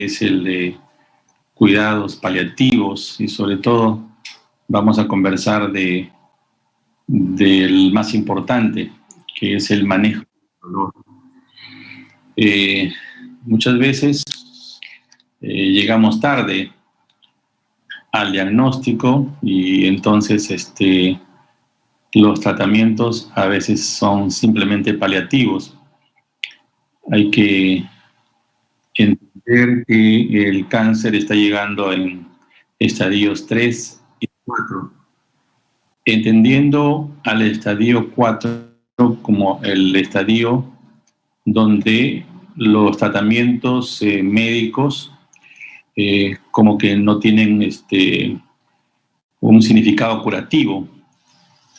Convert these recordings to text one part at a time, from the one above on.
es el de cuidados paliativos, y sobre todo vamos a conversar del más importante, que es el manejo del dolor. Muchas veces llegamos tarde al diagnóstico y entonces los tratamientos a veces son simplemente paliativos. Hay que entender que el cáncer está llegando en estadios 3 y 4. Entendiendo al estadio 4 como el estadio donde los tratamientos médicos como que no tienen un significado curativo,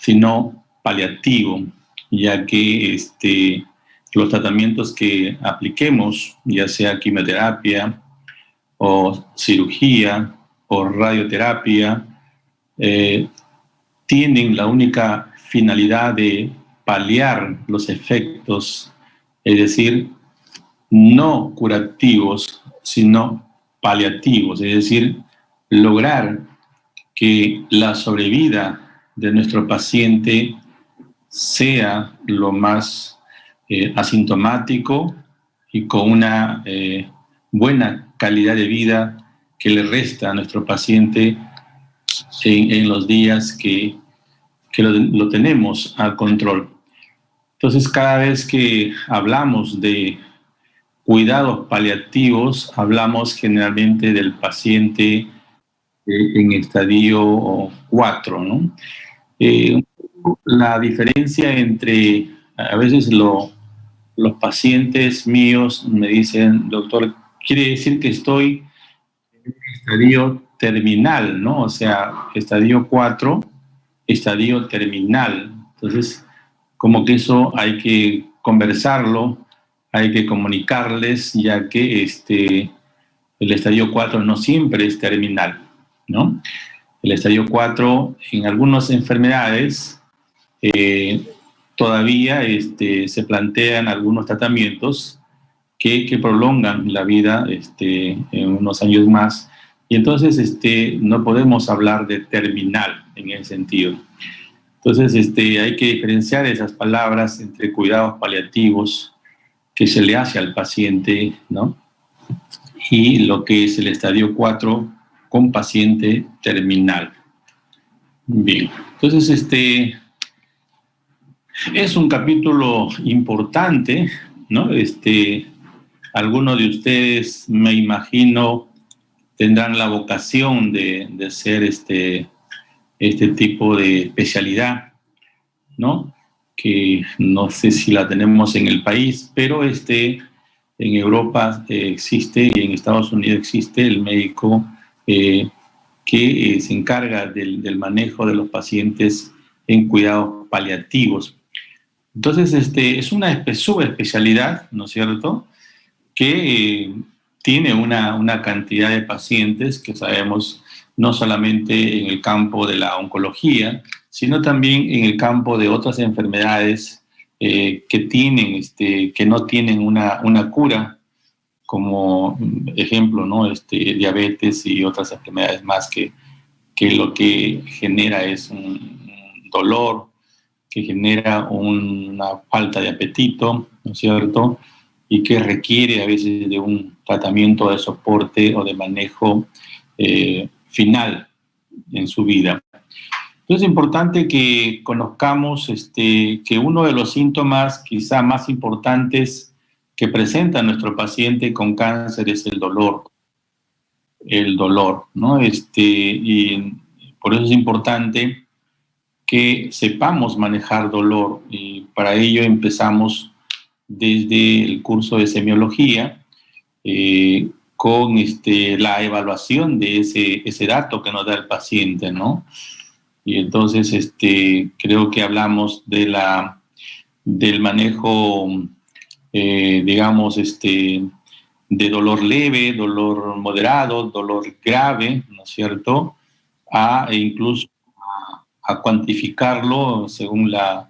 sino paliativo, ya que los tratamientos que apliquemos, ya sea quimioterapia o cirugía o radioterapia, tienen la única finalidad de paliar los efectos, es decir, no curativos, sino paliativos, es decir, lograr que la sobrevida de nuestro paciente sea lo más asintomático y con una buena calidad de vida que le resta a nuestro paciente en los días que lo tenemos a control. Entonces, cada vez que hablamos de cuidados paliativos, hablamos generalmente del paciente en estadio 4, ¿no? La diferencia entre, a veces los pacientes míos me dicen, doctor, quiere decir que estoy en estadio terminal, ¿no? O sea, estadio 4, estadio terminal. Entonces, como que eso hay que conversarlo, hay que comunicarles, ya que el estadio 4 no siempre es terminal, ¿no? El estadio 4 en algunas enfermedades todavía se plantean algunos tratamientos que prolongan la vida en unos años más, y entonces no podemos hablar de terminal en ese sentido. Entonces hay que diferenciar esas palabras entre cuidados paliativos que se le hace al paciente, ¿no? Y lo que es el estadio 4 con paciente terminal. Bien, entonces es un capítulo importante, ¿no? Algunos de ustedes, me imagino, tendrán la vocación de hacer este tipo de especialidad, ¿no? Que no sé si la tenemos en el país, pero en Europa existe, y en Estados Unidos existe el médico que se encarga del manejo de los pacientes en cuidados paliativos. Entonces, es una subespecialidad, ¿no es cierto?, que tiene una cantidad de pacientes que sabemos no solamente en el campo de la oncología, sino también en el campo de otras enfermedades que no tienen una cura, como ejemplo, ¿no? Diabetes y otras enfermedades más que lo que genera es un dolor, que genera una falta de apetito, ¿no es cierto?, y que requiere a veces de un tratamiento de soporte o de manejo final en su vida. Entonces es importante que conozcamos que uno de los síntomas quizá más importantes que presenta nuestro paciente con cáncer es el dolor. El dolor, ¿no? Y por eso es importante que sepamos manejar dolor, y para ello empezamos desde el curso de semiología con la evaluación de ese dato que nos da el paciente, ¿no? Y entonces creo que hablamos del manejo, digamos, de dolor leve, dolor moderado, dolor grave, ¿no es cierto?, e incluso a cuantificarlo según la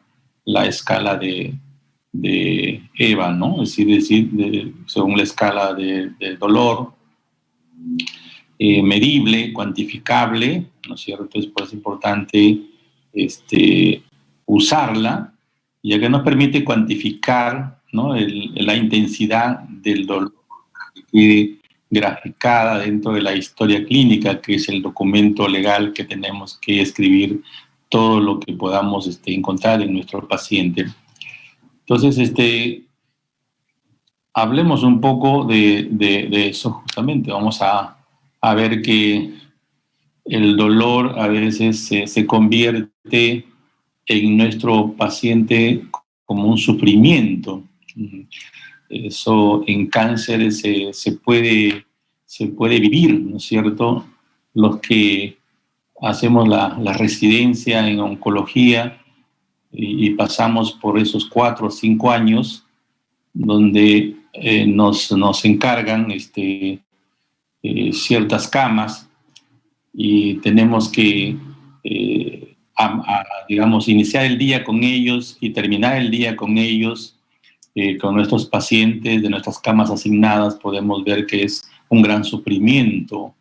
escala de EVA, ¿no? Es decir, según la escala de dolor, medible, cuantificable, ¿no es cierto? Es por eso importante usarla, ya que nos permite cuantificar, ¿no?, la intensidad del dolor que quede graficada dentro de la historia clínica, que es el documento legal que tenemos que escribir todo lo que podamos encontrar en nuestro paciente. Entonces, hablemos un poco de eso justamente. Vamos a ver que el dolor a veces se convierte en nuestro paciente como un sufrimiento. Eso en cáncer se puede vivir, ¿no es cierto? Los que hacemos la residencia en oncología y pasamos por esos 4 o 5 años donde nos encargan ciertas camas y tenemos que, digamos, iniciar el día con ellos y terminar el día con ellos, con nuestros pacientes de nuestras camas asignadas. Podemos ver que es un gran sufrimiento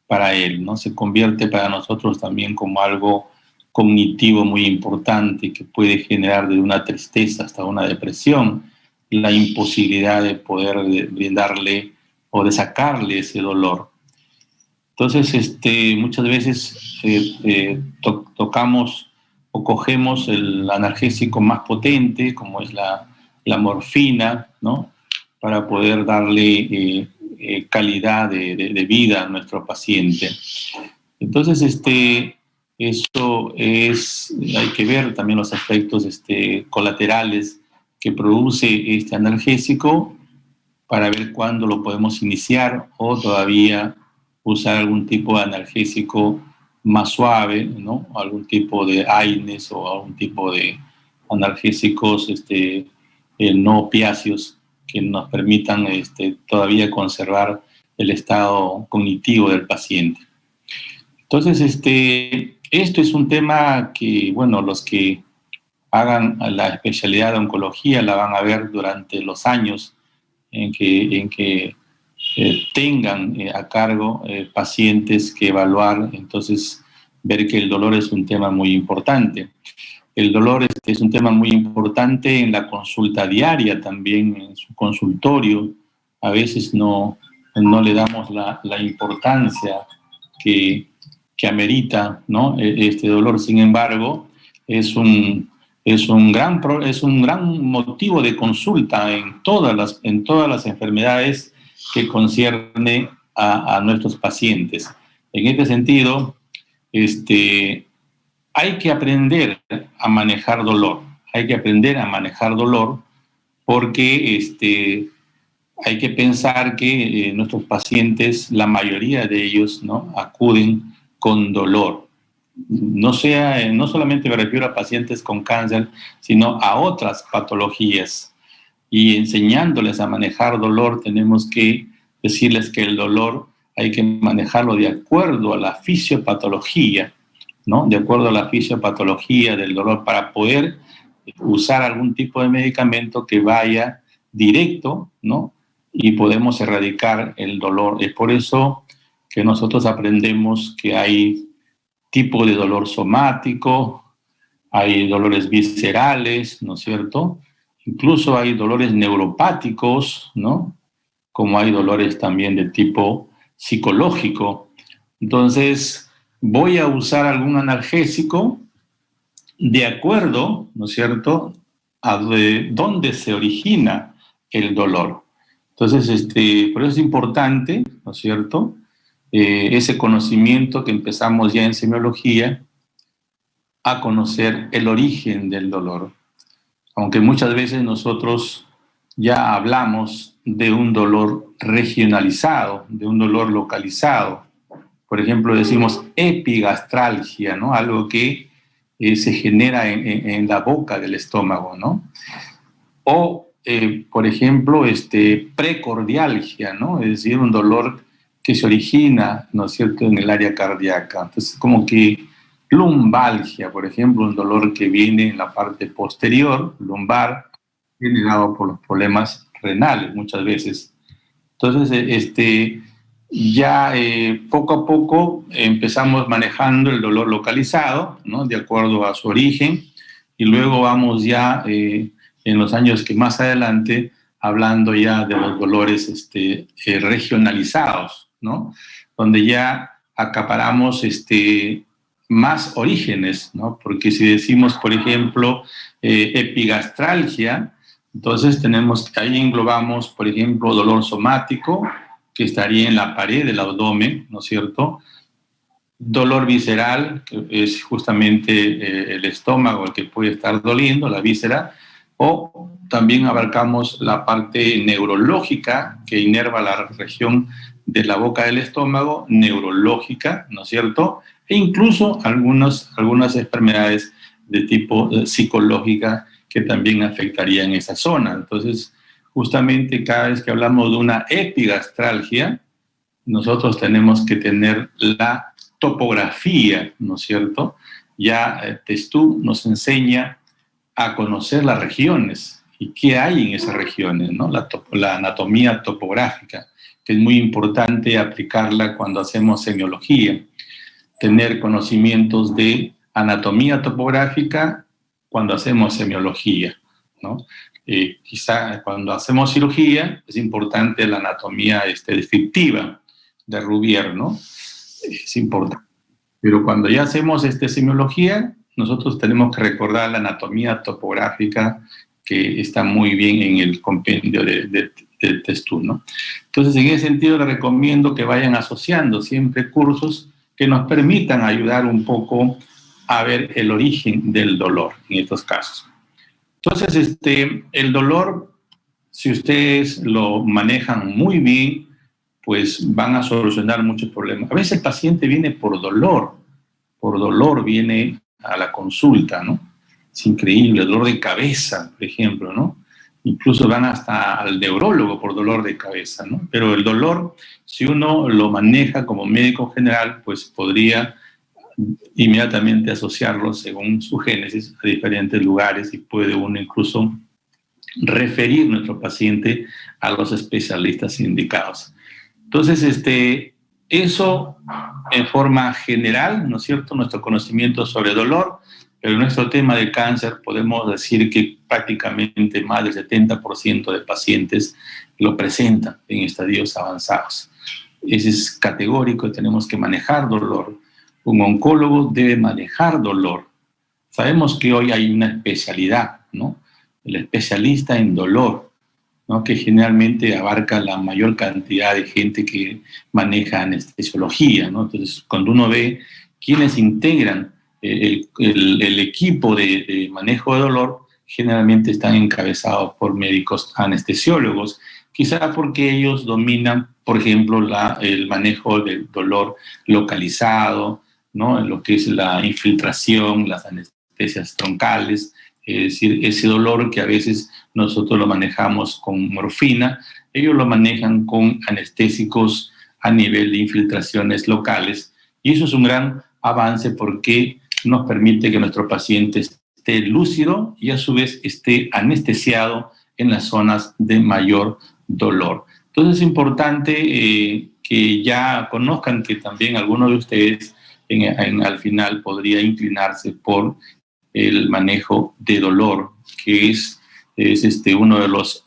para él, ¿no? Se convierte para nosotros también como algo cognitivo muy importante que puede generar de una tristeza hasta una depresión, la imposibilidad de poder brindarle o de sacarle ese dolor. Entonces, muchas veces tocamos o cogemos el analgésico más potente, como es la morfina, ¿no?, para poder darle calidad de vida a nuestro paciente. Entonces, eso hay que ver también los efectos colaterales que produce este analgésico para ver cuándo lo podemos iniciar o todavía usar algún tipo de analgésico más suave, ¿no? Algún tipo de AINES o algún tipo de analgésicos no opiáceos que nos permitan todavía conservar el estado cognitivo del paciente. Entonces, esto es un tema que, bueno, los que hagan la especialidad de oncología la van a ver durante los años en que tengan a cargo pacientes que evaluar. Entonces, ver que el dolor es un tema muy importante. El dolor es un tema muy importante en la consulta diaria también, en su consultorio. A veces no le damos la importancia que amerita, ¿no?, este dolor. Sin embargo, es un gran motivo de consulta en todas las enfermedades que concierne a nuestros pacientes. En este sentido, hay que aprender a manejar dolor. Hay que aprender a manejar dolor porque hay que pensar que nuestros pacientes, la mayoría de ellos, ¿no?, acuden con dolor. No solamente me refiero a pacientes con cáncer, sino a otras patologías. Y enseñándoles a manejar dolor, tenemos que decirles que el dolor hay que manejarlo de acuerdo a la fisiopatología, ¿no? De acuerdo a la fisiopatología del dolor, para poder usar algún tipo de medicamento que vaya directo, ¿no?, y podemos erradicar el dolor. Es por eso que nosotros aprendemos que hay tipo de dolor somático, hay dolores viscerales, ¿no es cierto? Incluso hay dolores neuropáticos, ¿no?, como hay dolores también de tipo psicológico. Entonces, voy a usar algún analgésico de acuerdo, ¿no es cierto?, a dónde se origina el dolor. Entonces, por eso es importante, ¿no es cierto?, ese conocimiento que empezamos ya en semiología, a conocer el origen del dolor. Aunque muchas veces nosotros ya hablamos de un dolor regionalizado, de un dolor localizado. Por ejemplo, decimos epigastralgia, ¿no?, algo que se genera en la boca del estómago, ¿no? O, por ejemplo, precordialgia, ¿no?, es decir, un dolor que se origina, ¿no es cierto?, en el área cardíaca. Entonces, como que lumbalgia, por ejemplo, un dolor que viene en la parte posterior, lumbar, generado por los problemas renales muchas veces. Entonces, Ya poco a poco empezamos manejando el dolor localizado, ¿no? De acuerdo a su origen, y luego vamos ya en los años que más adelante hablando ya de los dolores regionalizados, ¿no? Donde ya acaparamos más orígenes, ¿no? Porque si decimos, por ejemplo, epigastralgia, entonces ahí englobamos, por ejemplo, dolor somático, que estaría en la pared del abdomen, ¿no es cierto? Dolor visceral, que es justamente el estómago el que puede estar doliendo, la víscera, o también abarcamos la parte neurológica que inerva la región de la boca del estómago, neurológica, ¿no es cierto? E incluso algunas enfermedades de tipo psicológica que también afectarían esa zona. Entonces, justamente cada vez que hablamos de una epigastralgia, nosotros tenemos que tener la topografía, ¿no es cierto? Ya Testú nos enseña a conocer las regiones y qué hay en esas regiones, ¿no? La anatomía topográfica, que es muy importante aplicarla cuando hacemos semiología, tener conocimientos de anatomía topográfica cuando hacemos semiología, ¿no? Quizá cuando hacemos cirugía es importante la anatomía descriptiva de Rubier, ¿no? Es importante. Pero cuando ya hacemos semiología, nosotros tenemos que recordar la anatomía topográfica que está muy bien en el compendio de Testú, ¿no? Entonces, en ese sentido, les recomiendo que vayan asociando siempre cursos que nos permitan ayudar un poco a ver el origen del dolor en estos casos. Entonces, el dolor, si ustedes lo manejan muy bien, pues van a solucionar muchos problemas. A veces el paciente viene por dolor viene a la consulta, ¿no? Es increíble, dolor de cabeza, por ejemplo, ¿no? Incluso van hasta al neurólogo por dolor de cabeza, ¿no? Pero el dolor, si uno lo maneja como médico general, pues podría inmediatamente asociarlo según su génesis a diferentes lugares y puede uno incluso referir a nuestro paciente a los especialistas indicados. Entonces, eso en forma general, ¿no es cierto?, nuestro conocimiento sobre dolor, pero en nuestro tema del cáncer podemos decir que prácticamente más del 70% de pacientes lo presentan en estadios avanzados. Ese es categórico, tenemos que manejar dolor. Un oncólogo debe manejar dolor. Sabemos que hoy hay una especialidad, ¿no? El especialista en dolor, ¿no? Que generalmente abarca la mayor cantidad de gente que maneja anestesiología, ¿no? Entonces, cuando uno ve quiénes integran el equipo de manejo de dolor, generalmente están encabezados por médicos anestesiólogos, quizá porque ellos dominan, por ejemplo, el manejo del dolor localizado, ¿no? Lo que es la infiltración, las anestesias troncales, es decir, ese dolor que a veces nosotros lo manejamos con morfina, ellos lo manejan con anestésicos a nivel de infiltraciones locales, y eso es un gran avance porque nos permite que nuestro paciente esté lúcido y a su vez esté anestesiado en las zonas de mayor dolor. Entonces es importante que ya conozcan que también algunos de ustedes al final podría inclinarse por el manejo de dolor, que es uno de los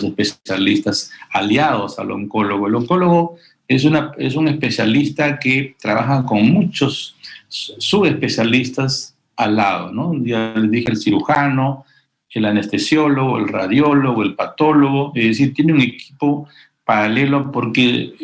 especialistas aliados al oncólogo. El oncólogo es un especialista que trabaja con muchos subespecialistas al lado, ¿no? Ya les dije, el cirujano, el anestesiólogo, el radiólogo, el patólogo, es decir, tiene un equipo paralelo porque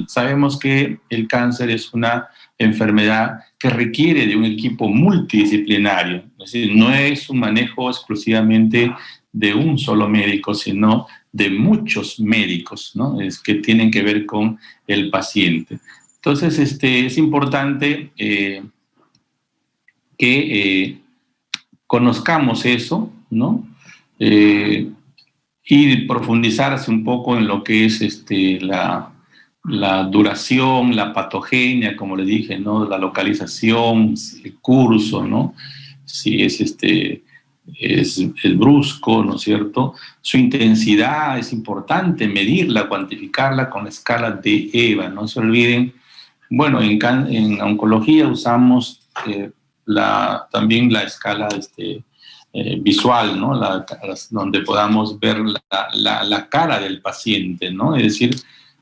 sabemos que el cáncer es una enfermedad que requiere de un equipo multidisciplinario. Es decir, no es un manejo exclusivamente de un solo médico, sino de muchos médicos, ¿no? Que tienen que ver con el paciente. Entonces, es importante que conozcamos eso, ¿no? Y profundizarse un poco en lo que es la duración, la patogenia, como le dije, ¿no? La localización, el curso, ¿no? Si es es brusco, ¿no es cierto? Su intensidad es importante medirla, cuantificarla con la escala de EVA. No se olviden, bueno, en oncología usamos también la escala visual, ¿no? Donde podamos ver la cara del paciente, ¿no? Es decir,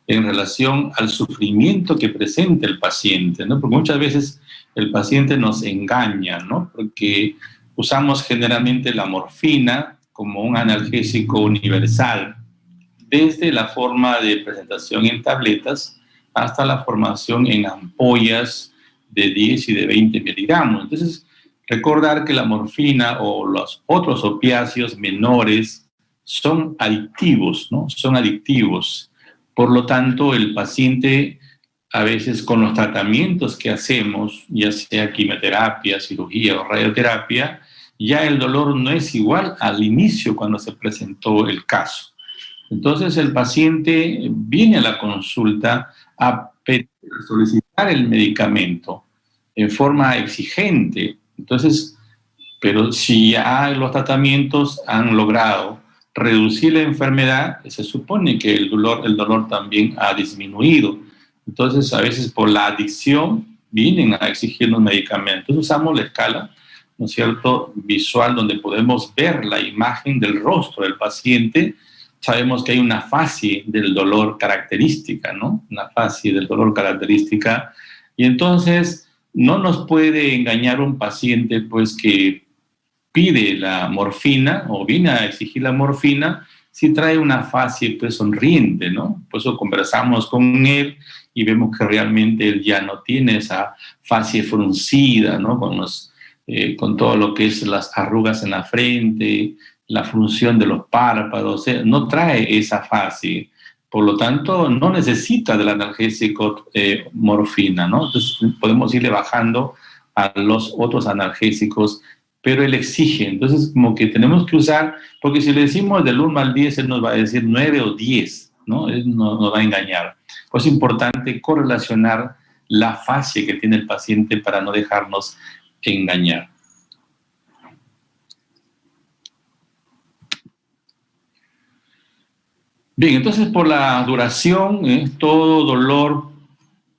en relación al sufrimiento que presenta el paciente, ¿no? Porque muchas veces el paciente nos engaña, ¿no? Porque usamos generalmente la morfina como un analgésico universal, desde la forma de presentación en tabletas hasta la formación en ampollas de 10 y de 20 miligramos. Entonces, recordar que la morfina o los otros opiáceos menores son adictivos, ¿no? Son adictivos. Por lo tanto, el paciente, a veces con los tratamientos que hacemos, ya sea quimioterapia, cirugía o radioterapia, ya el dolor no es igual al inicio cuando se presentó el caso. Entonces el paciente viene a la consulta a solicitar el medicamento en forma exigente. Entonces, pero si ya los tratamientos han logrado reducir la enfermedad, se supone que el dolor también ha disminuido. Entonces, a veces por la adicción vienen a exigirnos medicamentos. Usamos la escala, ¿no es cierto?, visual, donde podemos ver la imagen del rostro del paciente. Sabemos que hay una fase del dolor característica, ¿no? Una fase del dolor característica. Y entonces no nos puede engañar un paciente, pues, que pide la morfina o viene a exigir la morfina si trae una fase, pues, sonriente, ¿no? Por eso conversamos con él y vemos que realmente él ya no tiene esa fase fruncida, ¿no? Con todo lo que es las arrugas en la frente, la fruncción de los párpados, no trae esa fase. Por lo tanto, no necesita del analgésico morfina, ¿no? Entonces podemos irle bajando a los otros analgésicos, pero él exige. Entonces, como que tenemos que usar, porque si le decimos del 1 al 10, él nos va a decir 9 o 10, ¿no? Él nos va a engañar. Pues es importante correlacionar la fase que tiene el paciente para no dejarnos engañar. Bien, entonces por la duración, todo dolor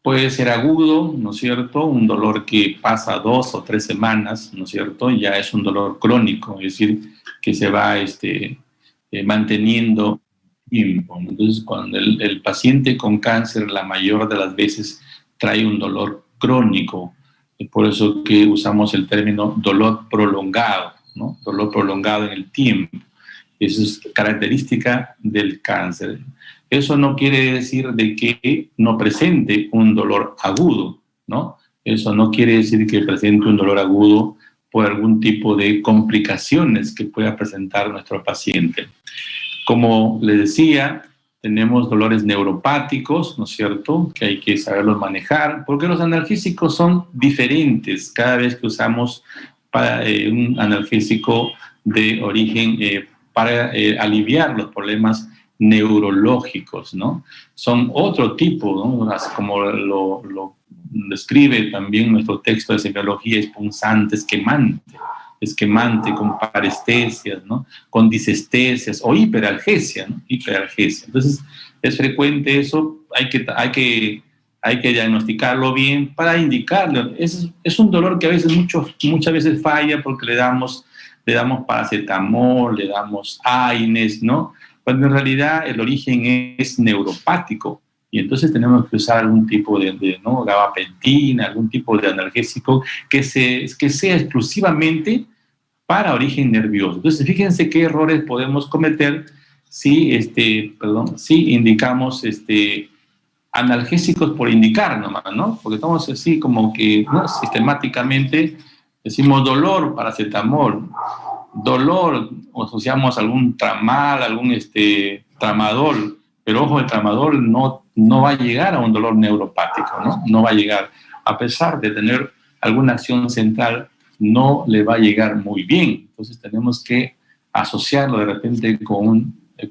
puede ser agudo, ¿no es cierto? Un dolor que pasa 2 o 3 semanas, ¿no es cierto? Ya es un dolor crónico, es decir, que se va manteniendo tiempo. Entonces, cuando el paciente con cáncer, la mayor de las veces trae un dolor crónico, es por eso que usamos el término dolor prolongado, ¿no? Dolor prolongado en el tiempo. Eso es característica del cáncer. Eso no quiere decir de que no presente un dolor agudo, ¿no? Eso no quiere decir que presente un dolor agudo por algún tipo de complicaciones que pueda presentar nuestro paciente. Como les decía, tenemos dolores neuropáticos, ¿no es cierto?, que hay que saberlos manejar, porque los analgésicos son diferentes cada vez que usamos un analgésico de origen para aliviar los problemas neurológicos, ¿no? Son otro tipo, ¿no? Como lo describe también nuestro texto de semiología, es punzante, esquemante, con parestesias, ¿no? Con disestesias o hiperalgesia, ¿no? Hiperalgesia. Entonces, es frecuente eso, hay que diagnosticarlo bien para indicarlo. Es un dolor que a veces, muchas veces falla porque le damos paracetamol, le damos AINES, ¿no? Cuando en realidad el origen es neuropático y entonces tenemos que usar algún tipo ¿no?, gabapentina, algún tipo de analgésico que sea exclusivamente para origen nervioso. Entonces, fíjense qué errores podemos cometer si indicamos analgésicos por indicar nomás, ¿no? Porque estamos así como que, ¿no?, sistemáticamente decimos dolor, paracetamol, dolor, o asociamos algún tramal, algún tramadol, pero ojo, el tramadol no va a llegar a un dolor neuropático, ¿no? No va a llegar. A pesar de tener alguna acción central, no le va a llegar muy bien. Entonces tenemos que asociarlo de repente con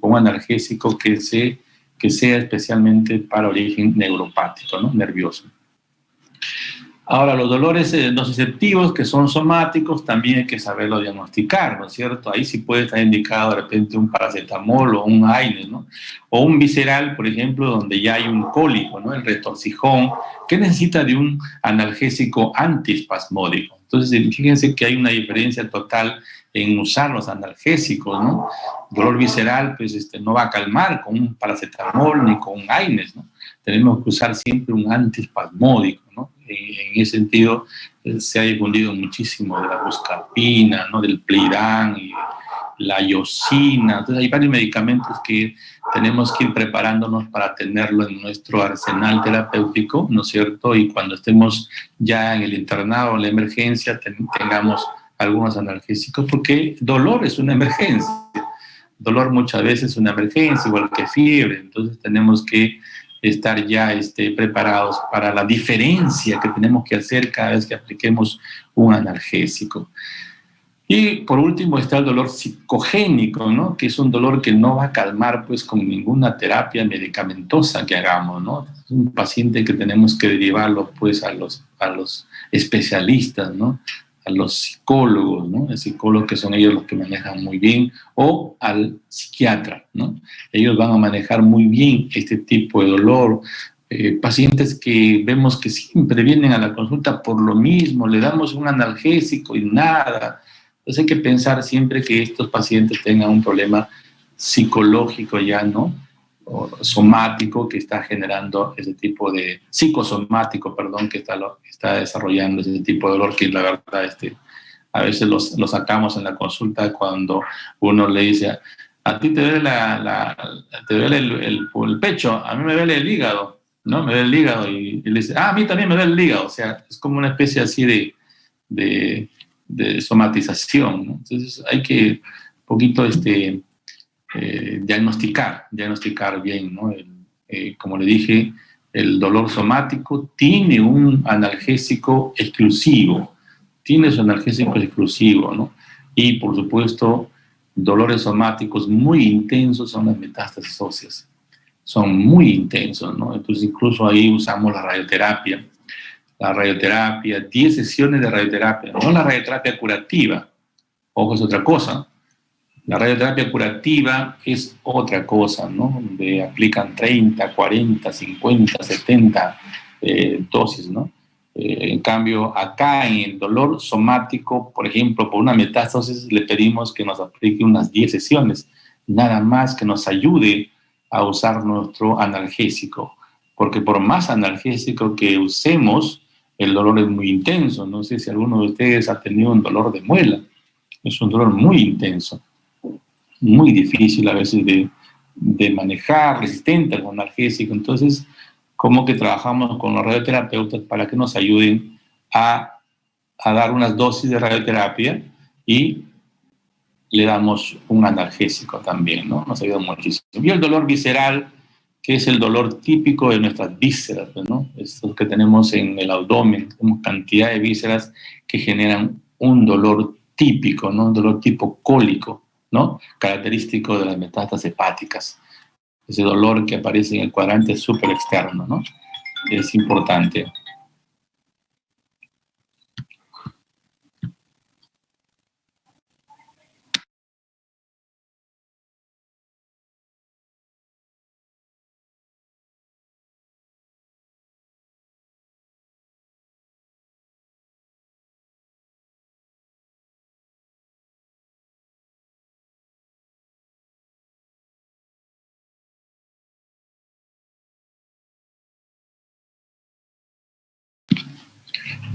un analgésico que sea especialmente para origen neuropático, ¿no?, nervioso. Ahora, los dolores nociceptivos, que son somáticos, también hay que saberlo diagnosticar, ¿no es cierto? Ahí sí puede estar indicado de repente un paracetamol o un AINES, ¿no? O un visceral, por ejemplo, donde ya hay un cólico, ¿no? El retorcijón, que necesita de un analgésico antiespasmódico. Entonces, fíjense que hay una diferencia total en usar los analgésicos, ¿no? Dolor visceral, pues no va a calmar con un paracetamol ni con un AINES, ¿no? Tenemos que usar siempre un antiespasmódico, ¿no? En ese sentido, se ha difundido muchísimo de la buscapina, ¿no? Del Pliran y la iosina. Entonces, hay varios medicamentos que tenemos que ir preparándonos para tenerlo en nuestro arsenal terapéutico, ¿no es cierto? Y cuando estemos ya en el internado o en la emergencia, tengamos algunos analgésicos, porque dolor es una emergencia. Dolor muchas veces es una emergencia, igual que fiebre. Entonces, tenemos que estar ya preparados para la diferencia que tenemos que hacer cada vez que apliquemos un analgésico. Y por último está el dolor psicogénico, ¿no? Que es un dolor que no va a calmar pues con ninguna terapia medicamentosa que hagamos, ¿no? Es un paciente que tenemos que derivarlo pues a los especialistas, ¿no? A los psicólogos, ¿no? El psicólogo, que son ellos los que manejan muy bien, o al psiquiatra, ¿no? Ellos van a manejar muy bien este tipo de dolor. Pacientes que vemos que siempre vienen a la consulta por lo mismo, le damos un analgésico y nada. Entonces hay que pensar siempre que estos pacientes tengan un problema psicológico ya, ¿no? O somático, que está generando ese tipo de, psicosomático, perdón, que está desarrollando ese tipo de dolor, que la verdad a veces lo sacamos en la consulta cuando uno le dice, a ti te duele, te duele el pecho, a mí me duele el hígado, ¿no? Me duele el hígado, y le dice, a mí también me duele el hígado. O sea, es como una especie así de somatización, ¿no? Entonces hay que un poquito diagnosticar bien, ¿no? Como le dije, el dolor somático tiene un analgésico exclusivo, ¿no? Y por supuesto, dolores somáticos muy intensos son las metástasis óseas, son muy intensos, ¿no? Entonces incluso ahí usamos la radioterapia, 10 sesiones de radioterapia, no la radioterapia curativa, ojo, es otra cosa. La radioterapia curativa es otra cosa, ¿no? Donde aplican 30, 40, 50, 70 dosis, ¿no? En cambio, acá en el dolor somático, por ejemplo, por una metástasis, le pedimos que nos aplique unas 10 sesiones, nada más, que nos ayude a usar nuestro analgésico, porque por más analgésico que usemos, el dolor es muy intenso. No sé si alguno de ustedes ha tenido un dolor de muela, es un dolor muy intenso, muy difícil a veces de manejar, resistente al analgésico. Entonces, como que trabajamos con los radioterapeutas para que nos ayuden a dar unas dosis de radioterapia y le damos un analgésico también, ¿no? Nos ayuda muchísimo. Y el dolor visceral, que es el dolor típico de nuestras vísceras, ¿no? Estos que tenemos en el abdomen, tenemos cantidad de vísceras que generan un dolor típico, ¿no? Un dolor tipo cólico, ¿no? Característico de las metástasis hepáticas. Ese dolor que aparece en el cuadrante súper externo, ¿no? Es importante.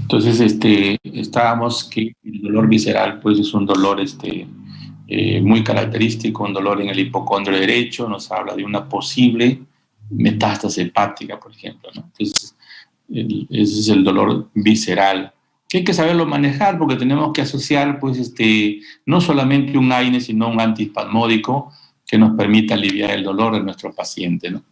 Entonces, estábamos que el dolor visceral, pues, es un dolor muy característico, un dolor en el hipocondrio derecho, nos habla de una posible metástasis hepática, por ejemplo, ¿no? Entonces, ese es el dolor visceral, que hay que saberlo manejar, porque tenemos que asociar, pues, no solamente un AINE, sino un antiespasmódico que nos permita aliviar el dolor de nuestro paciente, ¿no?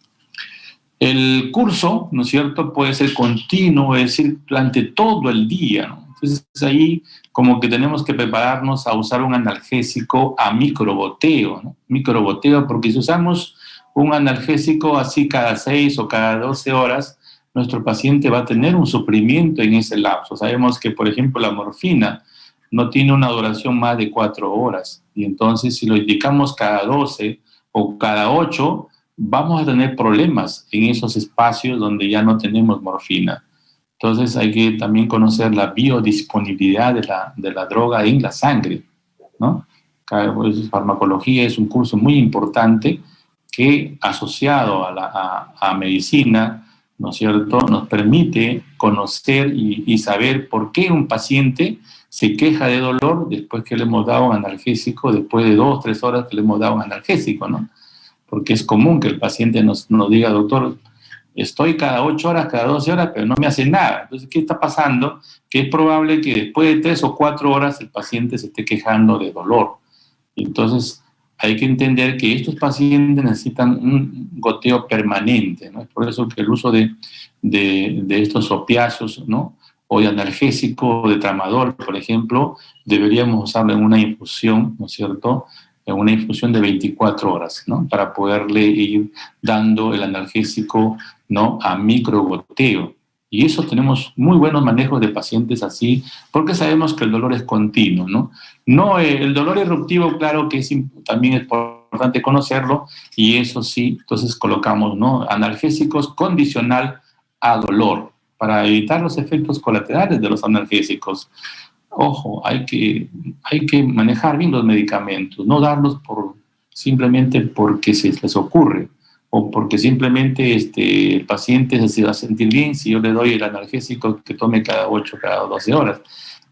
El curso, ¿no es cierto?, puede ser continuo, es decir, durante todo el día, ¿no? Entonces ahí como que tenemos que prepararnos a usar un analgésico a microboteo, ¿no? Microboteo, porque si usamos un analgésico así cada 6 o cada 12 horas, nuestro paciente va a tener un sufrimiento en ese lapso. Sabemos que, por ejemplo, la morfina no tiene una duración más de 4 horas. Y entonces, si lo indicamos cada 12 o cada 8, vamos a tener problemas en esos espacios donde ya no tenemos morfina. Entonces, hay que también conocer la biodisponibilidad de la droga en la sangre, ¿no? Pues, farmacología es un curso muy importante que, asociado a medicina, ¿no es cierto?, nos permite conocer y saber por qué un paciente se queja de dolor después que le hemos dado un analgésico, después de 2 o 3 horas que le hemos dado un analgésico, ¿no? Porque es común que el paciente nos diga, doctor, estoy cada 8 horas, cada 12 horas, pero no me hace nada. Entonces, ¿qué está pasando? Que es probable que después de 3 o 4 horas el paciente se esté quejando de dolor. Entonces, hay que entender que estos pacientes necesitan un goteo permanente, ¿no? Es por eso que el uso de estos opiáceos, ¿no?, o de analgésico, de tramadol, por ejemplo, deberíamos usarlo en una infusión, ¿no es cierto?, en una infusión de 24 horas, ¿no?, para poderle ir dando el analgésico, ¿no?, a microgoteo. Y eso tenemos muy buenos manejos de pacientes así, porque sabemos que el dolor es continuo, ¿no? No, el dolor eruptivo, claro que también es importante conocerlo, y eso sí, entonces colocamos, ¿no?, analgésicos condicional a dolor, para evitar los efectos colaterales de los analgésicos. Ojo, hay que manejar bien los medicamentos, no darlos simplemente porque se les ocurre, o porque simplemente el paciente se va a sentir bien si yo le doy el analgésico que tome cada 8, cada 12 horas.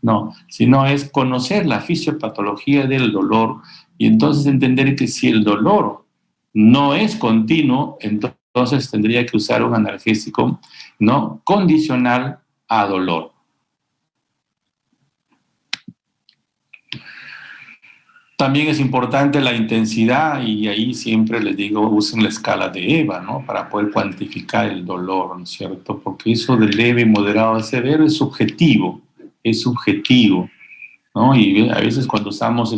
No, sino es conocer la fisiopatología del dolor y entonces entender que si el dolor no es continuo, entonces tendría que usar un analgésico, ¿no?, condicional a dolor. También es importante la intensidad, y ahí siempre les digo, usen la escala de EVA, ¿no?, para poder cuantificar el dolor, ¿no es cierto? Porque eso de leve, moderado, severo es subjetivo, ¿no? Y a veces cuando usamos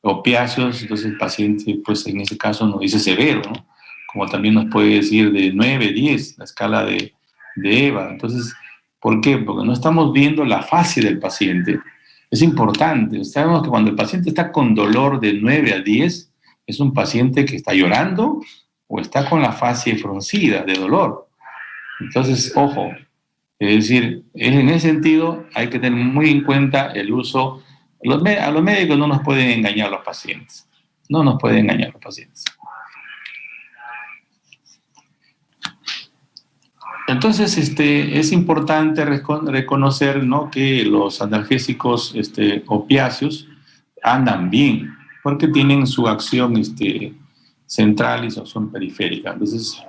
opiáceos, entonces el paciente, pues en ese caso nos dice severo, ¿no? Como también nos puede decir de 9, 10, la escala de EVA. Entonces, ¿por qué? Porque no estamos viendo la fase del paciente. Es importante. Sabemos que cuando el paciente está con dolor de 9 a 10, es un paciente que está llorando o está con la fase fruncida de dolor. Entonces, ojo, es decir, en ese sentido hay que tener muy en cuenta el uso. A los médicos no nos pueden engañar los pacientes. No nos pueden engañar los pacientes. Entonces, es importante reconocer, ¿no?, que los analgésicos opiáceos andan bien, porque tienen su acción central y su acción periférica. Entonces,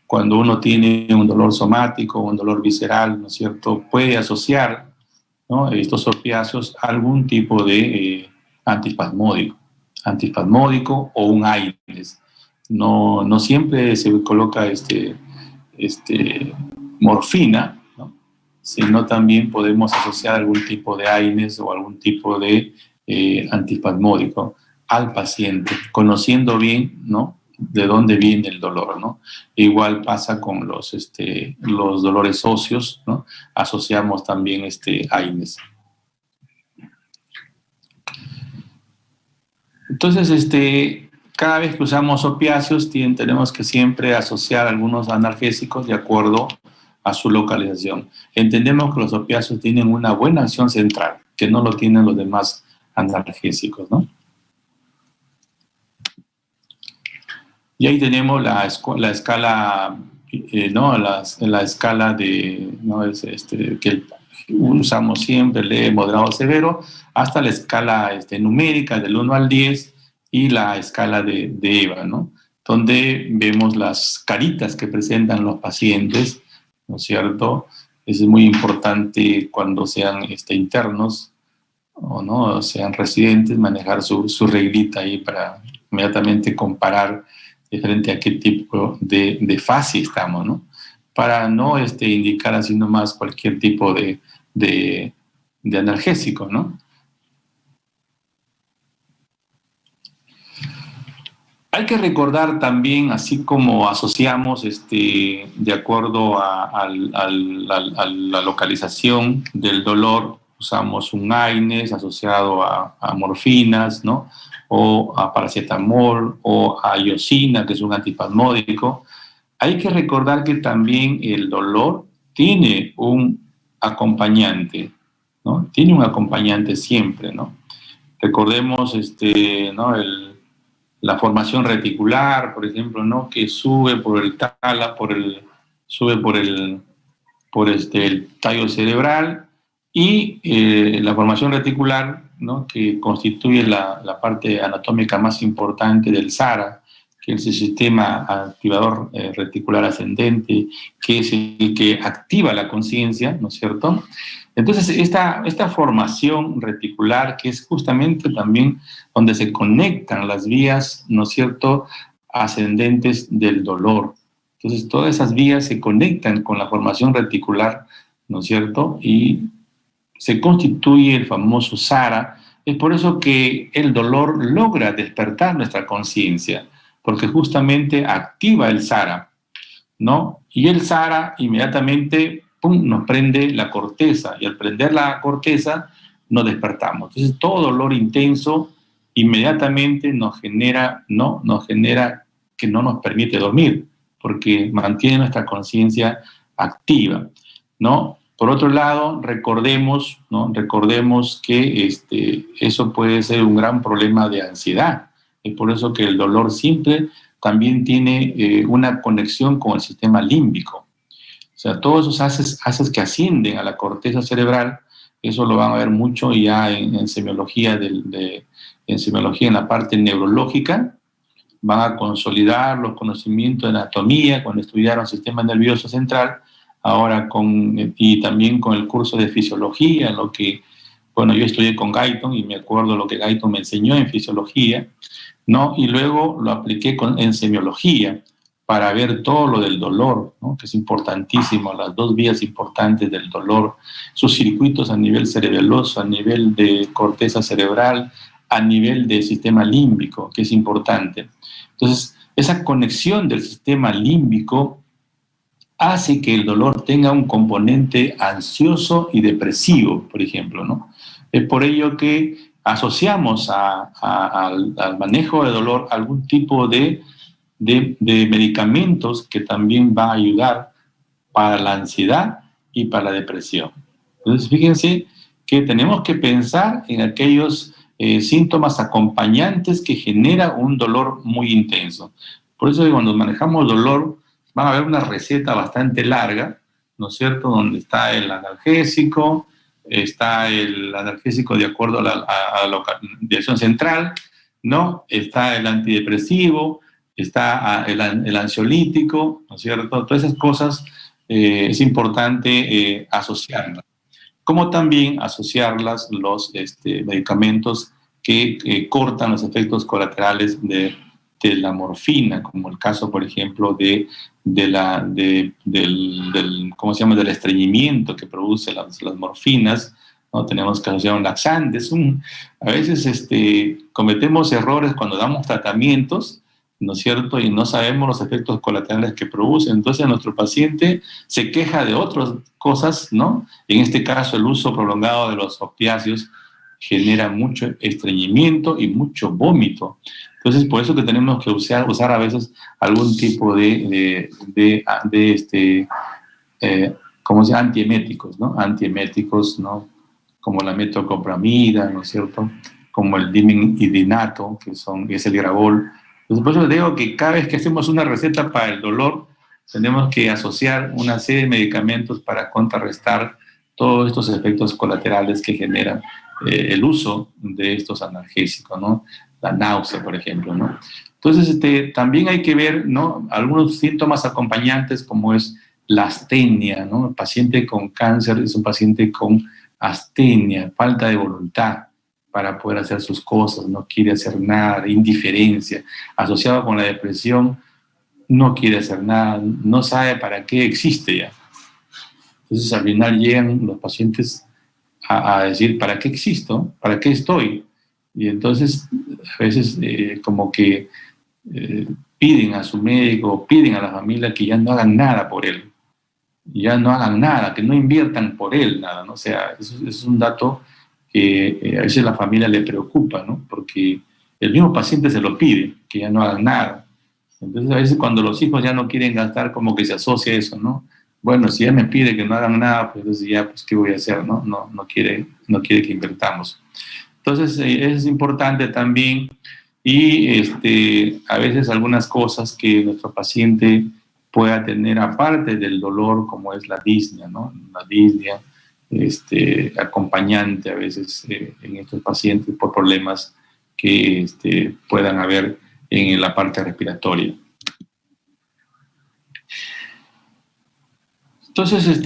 cuando uno tiene un dolor somático, un dolor visceral, ¿no es cierto?, puede asociar, ¿no?, estos opiáceos a algún tipo de antiespasmódico o un AINES. No siempre se coloca morfina, ¿no?, sino también podemos asociar algún tipo de AINES o algún tipo de antiespasmódico al paciente, conociendo bien, ¿no?, de dónde viene el dolor, ¿no? Igual pasa con los dolores óseos, ¿no? Asociamos también AINES. Entonces, cada vez que usamos opiáceos, tenemos que siempre asociar algunos analgésicos de acuerdo a su localización. Entendemos que los opiáceos tienen una buena acción central, que no lo tienen los demás analgésicos, ¿no? Y ahí tenemos la escala, ¿no?, la escala de, ¿no?, que usamos siempre, leve, moderado, severo, hasta la escala numérica del 1 al 10 y la escala de EVA, ¿no?, donde vemos las caritas que presentan los pacientes, ¿no es cierto? Es muy importante cuando sean internos o no sean residentes, manejar su reglita ahí para inmediatamente comparar frente a qué tipo de fase estamos, ¿no? Para no indicar así nomás cualquier tipo de analgésico, ¿no? Hay que recordar también, así como asociamos de acuerdo a la localización del dolor, usamos un AINES asociado a morfinas, ¿no? O a paracetamol, o a iosina, que es un antiespasmódico. Hay que recordar que también el dolor tiene un acompañante, ¿no? Tiene un acompañante siempre, ¿no? Recordemos, ¿no? La formación reticular, por ejemplo, ¿no? Que sube por el tala, sube por el tallo cerebral, y la formación reticular, ¿no? Que constituye la parte anatómica más importante del SARA, que es el sistema activador reticular ascendente, que es el que activa la conciencia, ¿no es cierto? Entonces, esta formación reticular, que es justamente también donde se conectan las vías, ¿no es cierto?, ascendentes del dolor. Entonces, todas esas vías se conectan con la formación reticular, ¿no es cierto?, y se constituye el famoso SARA. Es por eso que el dolor logra despertar nuestra conciencia, porque justamente activa el SARA, ¿no? Y el SARA inmediatamente, ¡pum!, nos prende la corteza, y al prender la corteza nos despertamos. Entonces, todo dolor intenso inmediatamente nos genera, ¿no? Nos genera que no nos permite dormir, porque mantiene nuestra conciencia activa, ¿no? Por otro lado, recordemos, ¿no? Recordemos que eso puede ser un gran problema de ansiedad. Es por eso que el dolor siempre también tiene una conexión con el sistema límbico. O sea, todos esos haces que ascienden a la corteza cerebral, eso lo van a ver mucho ya en semiología, en semiología en la parte neurológica. Van a consolidar los conocimientos de anatomía cuando estudiaron el sistema nervioso central, ahora y también con el curso de fisiología, lo que, bueno, yo estudié con Guyton y me acuerdo lo que Guyton me enseñó en fisiología, ¿no? Y luego lo apliqué en semiología para ver todo lo del dolor, ¿no? Que es importantísimo, las dos vías importantes del dolor, sus circuitos a nivel cerebeloso, a nivel de corteza cerebral, a nivel del sistema límbico, que es importante. Entonces, esa conexión del sistema límbico hace que el dolor tenga un componente ansioso y depresivo, por ejemplo, ¿no? Es por ello que asociamos al manejo de dolor algún tipo de medicamentos que también van a ayudar para la ansiedad y para la depresión. Entonces, fíjense que tenemos que pensar en aquellos síntomas acompañantes que genera un dolor muy intenso. Por eso que cuando manejamos dolor, van a ver una receta bastante larga, ¿no es cierto?, donde está el analgésico, está el analgésico de acuerdo a la dirección central, ¿no? Está el antidepresivo, está el ansiolítico, ¿no es cierto? Todas esas cosas es importante asociarlas. Como también asociarlas los medicamentos que cortan los efectos colaterales de la morfina, como el caso, por ejemplo, ¿cómo se llama?, del estreñimiento que produce las morfinas, ¿no? Tenemos que asociar un laxante. A veces cometemos errores cuando damos tratamientos, ¿no es cierto?, y no sabemos los efectos colaterales que producen. Entonces, nuestro paciente se queja de otras cosas, ¿no? En este caso, el uso prolongado de los opiáceos genera mucho estreñimiento y mucho vómito. Entonces, por eso que tenemos que usar a veces algún tipo ¿cómo se llama?, antieméticos, ¿no? Antieméticos, ¿no? Como la metoclopramida, ¿no es cierto?, como el dimidinato, que es el Gravol. Entonces, por eso les digo que cada vez que hacemos una receta para el dolor, tenemos que asociar una serie de medicamentos para contrarrestar todos estos efectos colaterales que generan el uso de estos analgésicos, ¿no? La náusea, por ejemplo, ¿no? Entonces, también hay que ver, ¿no?, algunos síntomas acompañantes, como es la astenia, ¿no? El paciente con cáncer es un paciente con astenia, falta de voluntad para poder hacer sus cosas, no quiere hacer nada, indiferencia, asociado con la depresión, no quiere hacer nada, no sabe para qué existe ya. Entonces, al final llegan los pacientes a decir, ¿para qué existo? ¿Para qué estoy? Y entonces, a veces, como que piden a su médico, piden a la familia que ya no hagan nada por él, ya no hagan nada, que no inviertan por él nada, ¿no? O sea, eso es un dato que a veces la familia le preocupa, ¿no? Porque el mismo paciente se lo pide, que ya no hagan nada. Entonces a veces cuando los hijos ya no quieren gastar, como que se asocia eso, ¿no? Bueno, si ya me pide que no hagan nada, pues entonces ya, pues, ¿qué voy a hacer, no? No quiere que invertamos. Entonces, es importante también y a veces algunas cosas que nuestro paciente pueda tener aparte del dolor, como es la disnea, ¿no? La disnea, acompañante a veces en estos pacientes por problemas que puedan haber en la parte respiratoria. Entonces,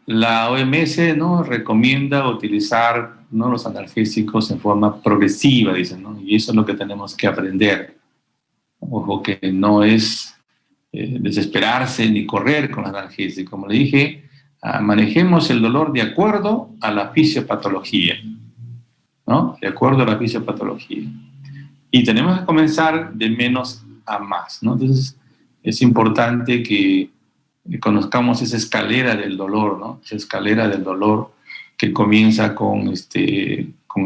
la OMS, ¿no?, recomienda utilizar, ¿no?, los analgésicos en forma progresiva, dicen, ¿no? Y eso es lo que tenemos que aprender. Ojo, que no es desesperarse ni correr con los analgésicos. Como le dije, manejemos el dolor de acuerdo a la fisiopatología, ¿no? De acuerdo a la fisiopatología. Y tenemos que comenzar de menos a más, ¿no? Entonces, es importante que conozcamos esa escalera del dolor, ¿no? Esa escalera del dolor que comienza con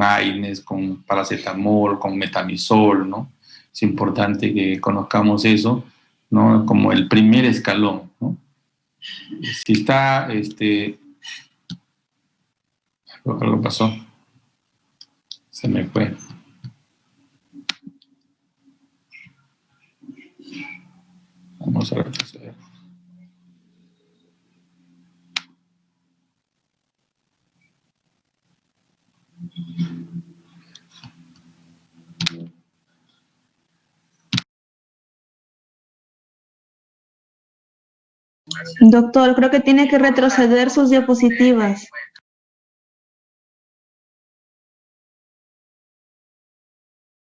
AINES, con paracetamol, con metamizol, ¿no? Es importante que conozcamos eso, ¿no? Como el primer escalón, ¿no? Si está, algo pasó, se me fue. Vamos a retroceder. Doctor, creo que tiene que retroceder sus diapositivas.